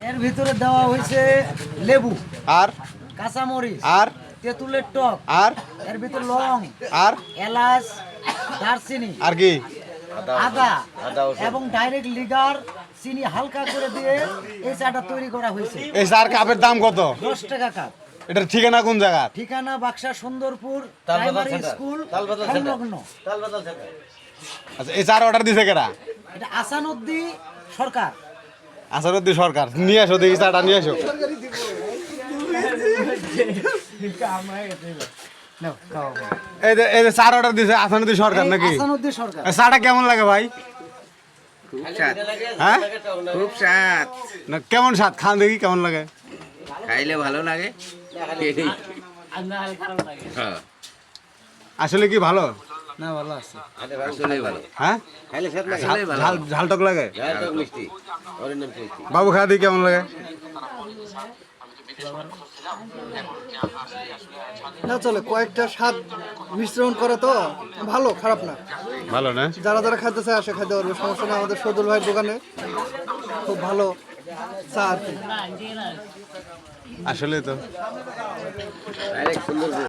এর ভিতরে দেওয়া হয়েছে লেবু আর কাঁচামরিচ আর তেঁতুলের টক আর এর ভিতর লং আর এলাচ দারচিনি আর কি আদা এবং ডাইরেক্ট লিগার চিনি হালকা করে দিয়ে এই চাটা তৈরি করা হয়েছে। এই চার কাপের দাম কত? 10 টাকা কাপ। এটার ঠিকানা কোন জায়গা? ঠিকানা বাক্সা সুন্দরপুর প্রাইমারি স্কুল সংলগ্ন। আচ্ছা, এই চার অর্ডার দিছে কেরা? এটা আসানুদ্দি সরকার। আসারুদ্দি সরকার। নিয়ে আসো দেখি চাটা নিয়ে আসো। এই যে চার অর্ডার দিছে আসানুদ্দি সরকার নাকি? আসানুদ্দি সরকার। এই চাটা কেমন লাগে ভাই? খুব স্বাদ, হ্যাঁ খুব স্বাদ। না কেমন স্বাদ? খান দেখি কেমন লাগে। খাইলে ভালো লাগে। হ্যাঁ, আসলে কি ভালো? না ভালো আছে। আসলেই ভালো। হ্যাঁ আসলেই ভালো। ঝাল ঝাল টক লাগে। মিষ্টি, অরিজিনাল মিষ্টি। বাবু খা দেখি কেমন লাগে। না চলে কয়েকটা স্বাদ মিশ্রণ করে তো ভালো, খারাপ না। ভালো না? যারা যারা খাইতে চায় আসে খাইতে পারবে, সমস্যা নেই। আমাদের সদুল ভাইয়ের দোকানে খুব ভালো চা আর কি। আসলে তো ডাইরেক্ট সুন্দর